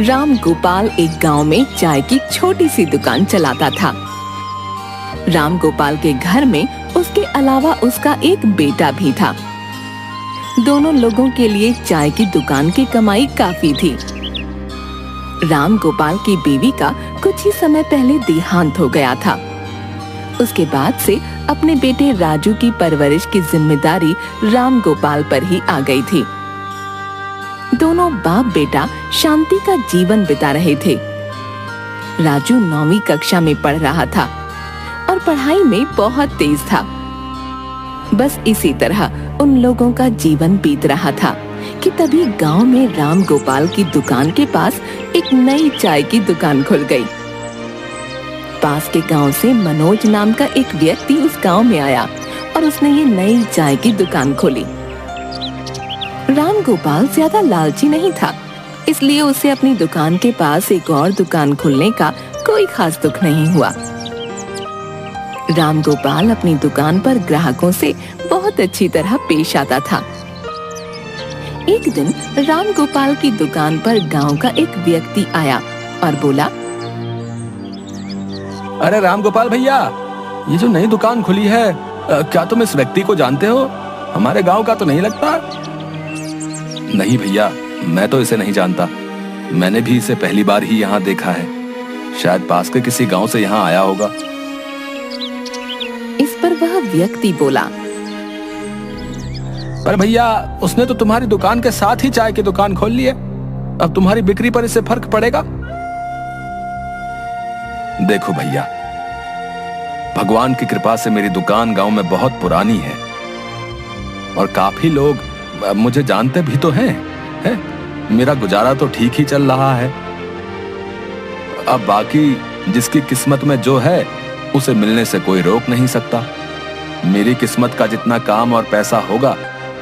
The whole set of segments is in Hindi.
राम गोपाल एक गांव में चाय की छोटी सी दुकान चलाता था। राम गोपाल के घर में उसके अलावा उसका एक बेटा भी था। दोनों लोगों के लिए चाय की दुकान की कमाई काफी थी। राम गोपाल की बीवी का कुछ ही समय पहले देहांत हो गया था। उसके बाद से अपने बेटे राजू की परवरिश की जिम्मेदारी राम गोपाल पर ही आ गई थी। दोनों बाप बेटा शांति का जीवन बिता रहे थे। राजू 9वीं कक्षा में पढ़ रहा था और पढ़ाई में बहुत तेज था। बस इसी तरह उन लोगों का जीवन बीत रहा था कि तभी गांव में राम गोपाल की दुकान के पास एक नई चाय की दुकान खुल गई। पास के गांव से मनोज नाम का एक व्यक्ति उस गांव में आया और उसने ये नई चाय की दुकान खोली। राम गोपाल ज्यादा लालची नहीं था, इसलिए उसे अपनी दुकान के पास एक और दुकान खोलने का कोई खास दुख नहीं हुआ। राम गोपाल अपनी दुकान पर ग्राहकों से बहुत अच्छी तरह पेश आता था। एक दिन राम गोपाल की दुकान पर गांव का एक व्यक्ति आया और बोला, अरे राम गोपाल भैया, ये जो नई दुकान खुली है, क्या तुम इस व्यक्ति को जानते हो? हमारे गांव का तो नहीं लगता। नहीं भैया, मैं तो इसे नहीं जानता। मैंने भी इसे पहली बार ही यहाँ देखा है। शायद पास के किसी गांव से यहाँ आया होगा। इस पर वह व्यक्ति बोला, पर भैया, उसने तो तुम्हारी दुकान के साथ ही चाय की दुकान खोल ली है। अब तुम्हारी बिक्री पर इससे फर्क पड़ेगा? देखो भैया, भगवान की कृपा से मेरी दुकान गांव में बहुत पुरानी है और काफी लोग मुझे जानते भी तो हैं। मेरा गुजारा तो ठीक ही चल रहा है। अब बाकी जिसकी किस्मत में जो है उसे मिलने से कोई रोक नहीं सकता। मेरी किस्मत का जितना काम और पैसा होगा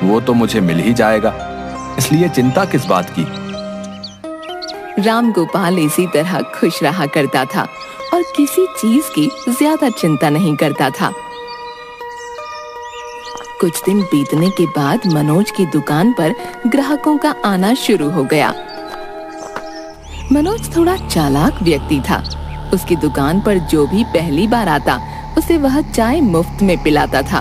वो तो मुझे मिल ही जाएगा, इसलिए चिंता किस बात की। राम गोपाल इसी तरह खुश रहा करता था और किसी चीज की ज्यादा चिंता नहीं करता था। कुछ दिन बीतने के बाद मनोज की दुकान पर ग्राहकों का आना शुरू हो गया। मनोज थोड़ा चालाक व्यक्ति था। उसकी दुकान पर जो भी पहली बार आता, उसे वह चाय मुफ्त में पिलाता था।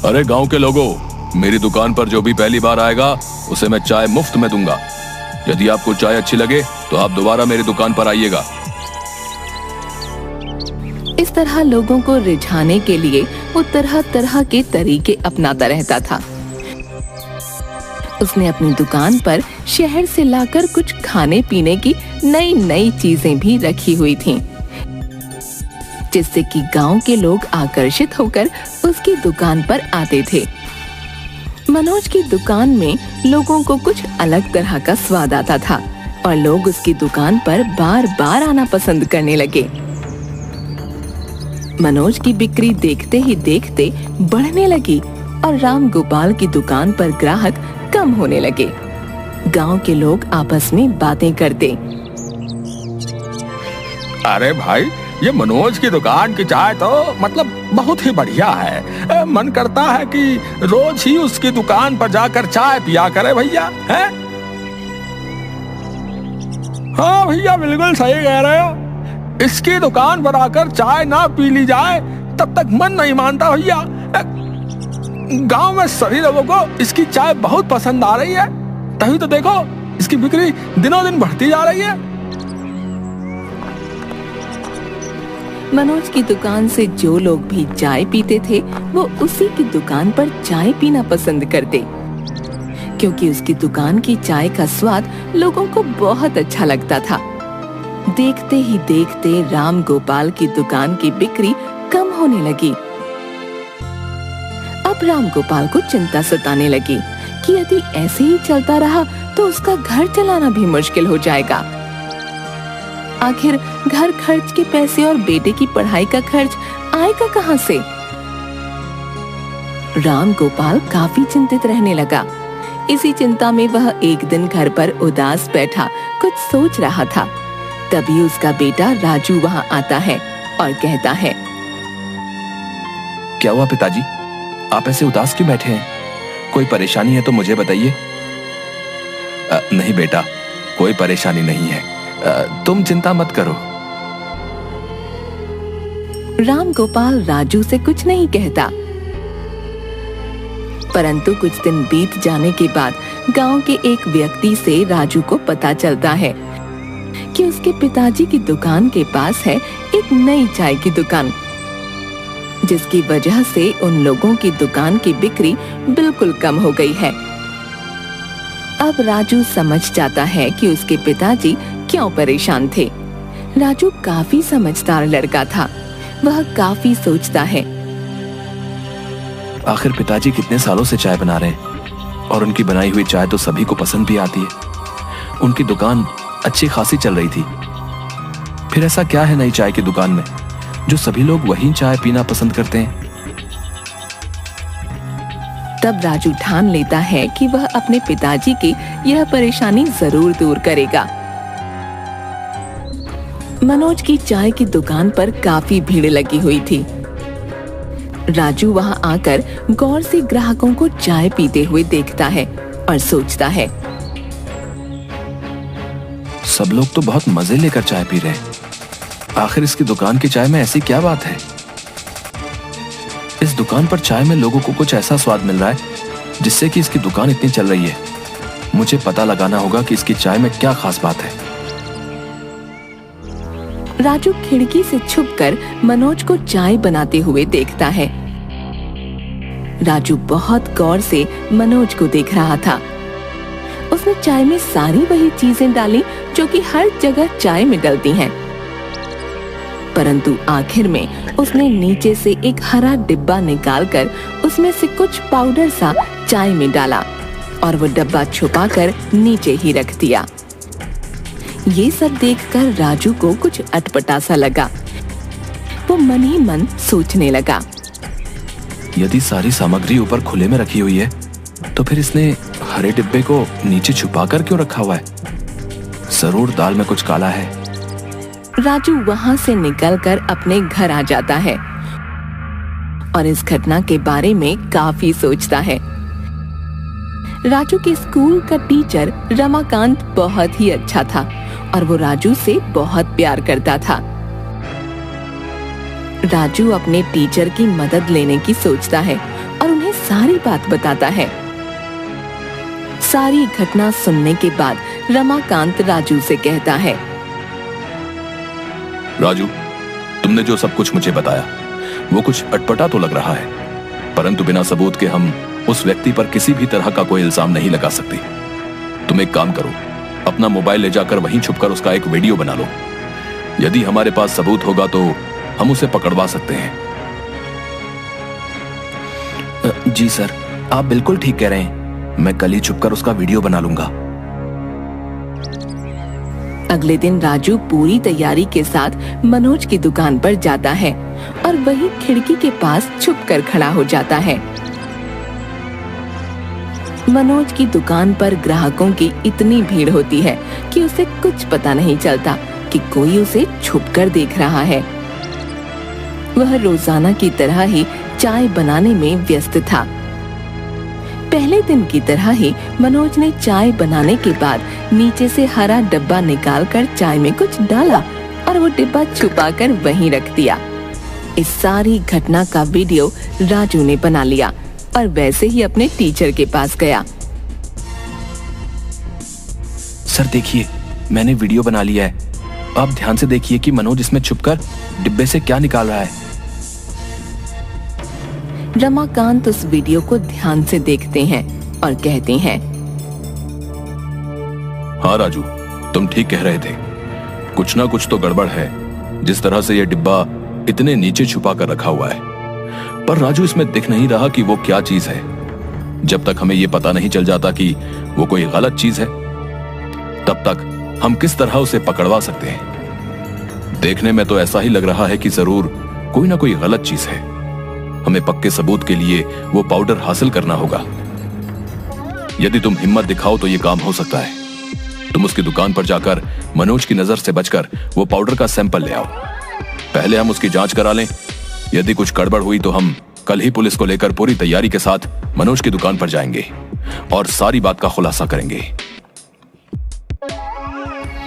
अरे गांव के लोगों, मेरी दुकान पर जो भी पहली बार आएगा उसे मैं चाय मुफ्त में दूंगा। यदि आपको चाय अच्छी लगे तो आप दोबारा मेरी दुकान पर आइएगा। इस तरह लोगों को रिझाने के लिए वो तरह तरह के तरीके अपनाता रहता था। उसने अपनी दुकान पर शहर से लाकर कुछ खाने पीने की नई नई चीजें भी रखी हुई थीं, जिससे कि गांव के लोग आकर्षित होकर उसकी दुकान पर आते थे। मनोज की दुकान में लोगों को कुछ अलग तरह का स्वाद आता था और लोग उसकी दुकान पर बार बार आना पसंद करने लगे। मनोज की बिक्री देखते ही देखते बढ़ने लगी और राम गोपाल की दुकान पर ग्राहक कम होने लगे। गांव के लोग आपस में बातें करते, अरे भाई, ये मनोज की दुकान की चाय तो मतलब बहुत ही बढ़िया है। मन करता है कि रोज ही उसकी दुकान पर जाकर चाय पिया करे भैया। है? हाँ भैया, बिल्कुल सही कह रहे हो। इसकी दुकान पर आकर चाय ना पी ली जाए तब तक मन नहीं मानता भैया। गांव में सभी लोगों को इसकी चाय बहुत पसंद आ रही है, तभी तो देखो इसकी बिक्री दिनों दिन बढ़ती जा रही है। मनोज की दुकान से जो लोग भी चाय पीते थे वो उसी की दुकान पर चाय पीना पसंद करते, क्योंकि उसकी दुकान की चाय का स्वाद लोगों को बहुत अच्छा लगता था। देखते ही देखते राम गोपाल की दुकान की बिक्री कम होने लगी। अब राम गोपाल को चिंता सताने लगी कि यदि ऐसे ही चलता रहा तो उसका घर चलाना भी मुश्किल हो जाएगा। आखिर घर खर्च के पैसे और बेटे की पढ़ाई का खर्च आएगा कहां से? राम गोपाल काफी चिंतित रहने लगा। इसी चिंता में वह एक दिन घर पर उदास बैठा कुछ सोच रहा था। तभी उसका बेटा राजू वहां आता है और कहता है, क्या हुआ पिताजी, आप ऐसे उदास क्यों बैठे हैं? कोई परेशानी है तो मुझे बताइए। नहीं बेटा, कोई परेशानी नहीं है, तुम चिंता मत करो। राम गोपाल राजू से कुछ नहीं कहता, परंतु कुछ दिन बीत जाने के बाद गांव के एक व्यक्ति से राजू को पता चलता है कि उसके पिताजी की दुकान के पास है एक नई चाय की दुकान, जिसकी वजह से उन लोगों की दुकान की बिक्री बिल्कुल कम हो गई है। अब राजू समझ जाता है कि उसके पिताजी क्यों परेशान थे। राजू काफी समझदार लड़का था। वह काफी सोचता है। आखिर पिताजी कितने सालों से चाय बना रहे हैं और उनकी बनाई हुई चाय तो सभी को पसंद भी आती है। उनकी दुकान अच्छी खासी चल रही थी। फिर ऐसा क्या है नई चाय की दुकान में जो सभी लोग वही चाय पीना पसंद करते हैं? तब राजू ठान लेता है कि वह अपने पिताजी की यह परेशानी जरूर दूर करेगा। मनोज की चाय की दुकान पर काफी भीड़ लगी हुई थी। राजू वहां आकर गौर से ग्राहकों को चाय पीते हुए देखता है और सोचता है, सब लोग तो बहुत मजे लेकर चाय पी रहे हैं। आखिर इसकी दुकान की चाय में ऐसी क्या बात है? इस दुकान पर चाय में लोगों को कुछ ऐसा स्वाद मिल रहा है जिससे कि इसकी दुकान इतनी चल रही है। मुझे पता लगाना होगा कि इसकी चाय में क्या खास बात है। राजू खिड़की से छुपकर मनोज को चाय बनाते हुए देखता है। राजू बहुत गौर से मनोज को देख रहा था। उसने चाय में सारी वही चीजें डाली जो कि हर जगह चाय में डलती हैं। परंतु आखिर में उसने नीचे से एक हरा डिब्बा निकालकर उसमें से कुछ पाउडर सा चाय में डाला और वो डब्बा छुपाकर नीचे ही रख दिया। ये सब देखकर राजू को कुछ अटपटा सा लगा। वो मन ही मन सोचने लगा, यदि सारी सामग्री ऊपर खुले में रखी हुई है तो फिर इसने हरे डिब्बे को नीचे छुपाकर क्यों रखा हुआ है? जरूर दाल में कुछ काला है। राजू वहां से निकलकर अपने घर आ जाता है और इस घटना के बारे में काफी सोचता है। राजू के स्कूल का टीचर रमाकांत बहुत ही अच्छा था और वो राजू से बहुत प्यार करता था। राजू अपने टीचर की मदद लेने की सोचता है और उन्हें सारी बात बताता है। सारी घटना सुनने के बाद रमाकांत राजू से कहता है, राजू, तुमने जो सब कुछ मुझे बताया वो कुछ अटपटा तो लग रहा है, परंतु बिना सबूत के हम उस व्यक्ति पर किसी भी तरह का कोई इल्जाम नहीं लगा सकते। तुम एक काम करो, अपना मोबाइल ले जाकर वहीं छुपकर उसका एक वीडियो बना लो। यदि हमारे पास सबूत होगा तो हम उसे पकड़वा सकते हैं। जी सर, आप बिल्कुल ठीक कह रहे हैं। मैं कल ही छुपकर उसका वीडियो बना लूंगा। अगले दिन राजू पूरी तैयारी के साथ मनोज की दुकान पर जाता है और वही खिड़की के पास छुपकर खड़ा हो जाता है। मनोज की दुकान पर ग्राहकों की इतनी भीड़ होती है कि उसे कुछ पता नहीं चलता कि कोई उसे छुपकर देख रहा है। वह रोजाना की तरह ही चाय बनाने में व्यस्त था। पहले दिन की तरह ही मनोज ने चाय बनाने के बाद नीचे से हरा डब्बा निकालकर चाय में कुछ डाला और वो डिब्बा छुपाकर वहीं रख दिया। इस सारी घटना का वीडियो राजू ने बना लिया और वैसे ही अपने टीचर के पास गया। सर देखिए, मैंने वीडियो बना लिया है। आप ध्यान से देखिए कि मनोज इसमें छुपकर डिब्बे से क्या निकाल रहा है। रमाकांत उस वीडियो को ध्यान से देखते हैं और कहते हैं, हाँ राजू, तुम ठीक कह रहे थे। कुछ ना कुछ तो गड़बड़ है, जिस तरह से यह डिब्बा इतने नीचे छुपा कर रखा हुआ है। पर राजू, इसमें दिख नहीं रहा कि वो क्या चीज है। जब तक हमें यह पता नहीं चल जाता कि वो कोई गलत चीज है, तब तक हम किस तरह उसे पकड़वा सकते हैं। देखने में तो ऐसा ही लग रहा है कि जरूर कोई ना कोई गलत चीज है। हमें पक्के सबूत के लिए वो पाउडर हासिल करना होगा। यदि तुम हिम्मत दिखाओ तो ये काम हो सकता है। तुम उसकी दुकान पर जाकर मनोज की नजर से बचकर वो पाउडर का सैंपल ले आओ। पहले हम उसकी जांच करा लें। यदि कुछ गड़बड़ हुई तो हम कल ही पुलिस को लेकर पूरी तैयारी के साथ मनोज की दुकान पर जाएंगे और सारी बात का खुलासा करेंगे।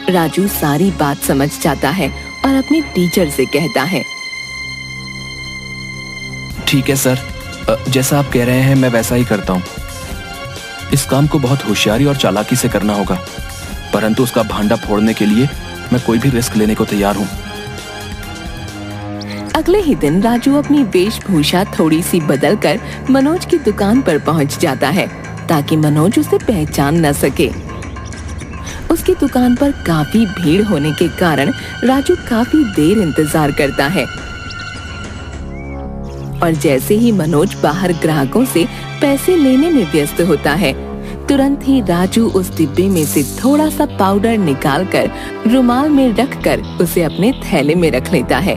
राजू सारी बात समझ जाता है और अपने टीचर से कहता है, ठीक है सर, जैसा आप कह रहे हैं मैं वैसा ही करता हूँ। इस काम को बहुत होशियारी और चालाकी से करना होगा, परंतु उसका भांडा फोड़ने के लिए मैं कोई भी रिस्क लेने को तैयार हूँ। अगले ही दिन राजू अपनी वेशभूषा थोड़ी सी बदलकर मनोज की दुकान पर पहुंच जाता है ताकि मनोज उसे पहचान न सके। उसकी दुकान पर काफी भीड़ होने के कारण राजू काफी देर इंतजार करता है और जैसे ही मनोज बाहर ग्राहकों से पैसे लेने में व्यस्त होता है, तुरंत ही राजू उस डिब्बे में से थोड़ा सा पाउडर निकालकर रुमाल में रखकर उसे अपने थैले में रख लेता है।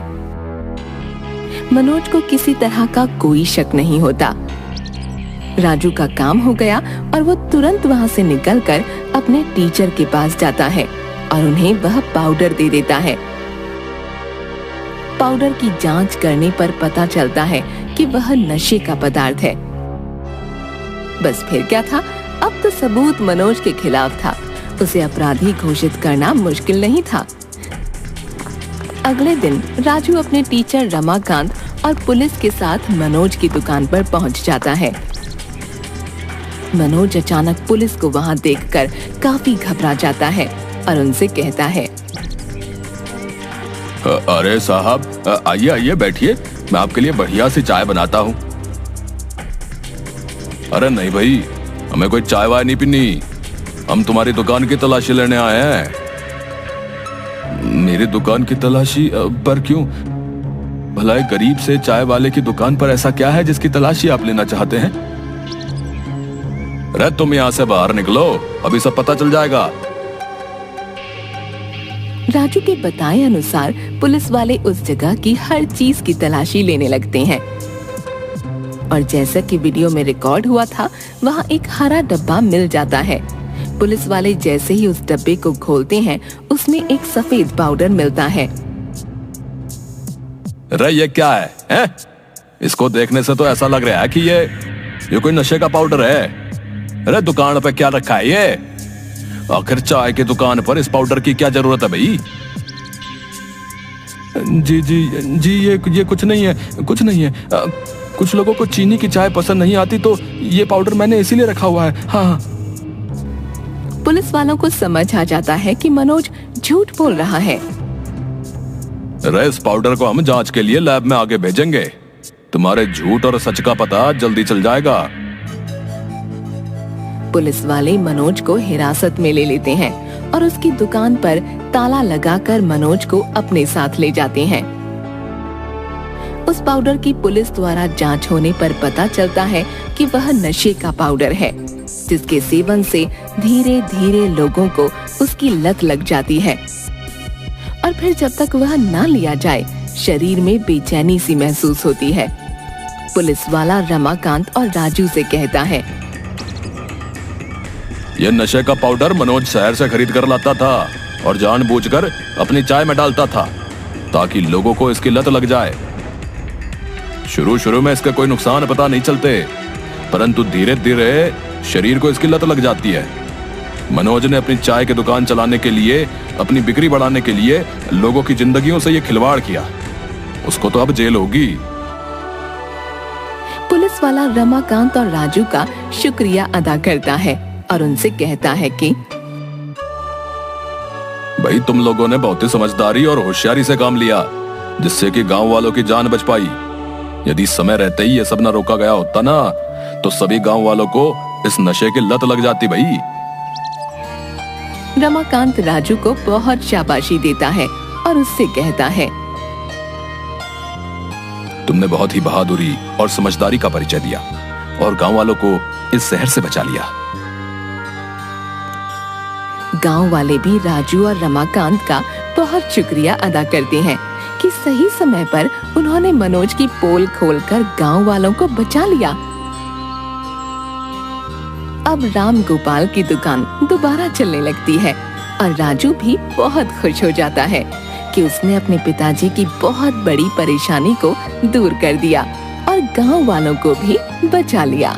मनोज को किसी तरह का कोई शक नहीं होता। राजू का काम हो गया और वो तुरंत वहाँ से निकलकर अपने टीचर के पास जाता है और उन्हें वह पाउडर दे देता है। पाउडर की जांच करने पर पता चलता है कि वह नशे का पदार्थ है। बस फिर क्या था, अब तो सबूत मनोज के खिलाफ था। उसे अपराधी घोषित करना मुश्किल नहीं था। अगले दिन राजू अपने टीचर रमाकांत और पुलिस के साथ मनोज की दुकान पर पहुंच जाता है। मनोज अचानक पुलिस को वहां देखकर काफी घबरा जाता है और उनसे कहता है, अरे साहब, आइए आइए बैठिए, मैं आपके लिए बढ़िया सी चाय बनाता हूँ। अरे नहीं भाई, हमें कोई चाय वाय नहीं पीनी, हम तुम्हारी दुकान की तलाशी लेने आए हैं। मेरी दुकान की तलाशी? पर क्यों? भला एक गरीब से चाय वाले की दुकान पर ऐसा क्या है जिसकी तलाशी आप लेना चाहते हैं? अरे तुम यहाँ से बाहर निकलो, अभी सब पता चल जाएगा। राजू के बताए अनुसार पुलिस वाले उस जगह की हर चीज की तलाशी लेने लगते हैं और जैसा कि वीडियो में रिकॉर्ड हुआ था, वहाँ एक हरा डब्बा मिल जाता है। पुलिस वाले जैसे ही उस डब्बे को खोलते हैं, उसमें एक सफेद पाउडर मिलता है। अरे ये क्या है, हैं? इसको देखने से तो ऐसा लग रहा है कि ये कोई नशे का पाउडर है। अरे दुकान पे क्या रखा है ये? आखिर चाय की दुकान पर इस पाउडर की क्या जरूरत है भाई? जी जी जी, ये कुछ नहीं है, कुछ नहीं है। कुछ लोगों को चीनी की चाय पसंद नहीं आती, तो ये पाउडर मैंने इसीलिए रखा हुआ है। हाँ। पुलिस वालों को समझ आ जाता है कि मनोज झूठ बोल रहा है। अरे इस पाउडर को हम जांच के लिए लैब में आगे भेजेंगे, तुम्हारे झूठ और सच का पता जल्दी चल जाएगा। पुलिस वाले मनोज को हिरासत में ले लेते हैं और उसकी दुकान पर ताला लगाकर मनोज को अपने साथ ले जाते हैं। उस पाउडर की पुलिस द्वारा जांच होने पर पता चलता है कि वह नशे का पाउडर है, जिसके सेवन से धीरे धीरे लोगों को उसकी लत लग जाती है और फिर जब तक वह ना लिया जाए, शरीर में बेचैनी सी महसूस होती है। पुलिस वाला रमाकांत और राजू से कहता है, यह नशे का पाउडर मनोज शहर से खरीद कर लाता था और जानबूझकर अपनी चाय में डालता था ताकि लोगों को इसकी लत लग जाए। शुरू शुरू में इसके कोई नुकसान पता नहीं चलते, परंतु धीरे धीरे शरीर को इसकी लत लग जाती है। मनोज ने अपनी चाय की दुकान चलाने के लिए, अपनी बिक्री बढ़ाने के लिए लोगों की जिंदगियों से ये खिलवाड़ किया। उसको तो अब जेल होगी। पुलिस वाला रमाकांत और राजू का शुक्रिया अदा करता है और उनसे कहता है कि भाई तुम लोगों ने बहुत ही समझदारी और होशियारी से काम लिया, जिससे कि गांव वालों की जान बच पाई। यदि समय रहते ही ये सब न रोका गया होता ना, तो सभी गांव वालों को इस नशे की लत लग जाती भाई। रमाकांत राजू को बहुत शाबाशी देता है और उससे कहता है, तुमने बहुत ही बहादुरी और समझदारी का परिचय दिया और गांव वालों को इस शहर से बचा लिया। गांव वाले भी राजू और रमाकांत का बहुत शुक्रिया अदा करते हैं कि सही समय पर उन्होंने मनोज की पोल खोलकर गांव वालों को बचा लिया। अब राम गोपाल की दुकान दोबारा चलने लगती है और राजू भी बहुत खुश हो जाता है कि उसने अपने पिताजी की बहुत बड़ी परेशानी को दूर कर दिया और गांव वालों को भी बचा लिया।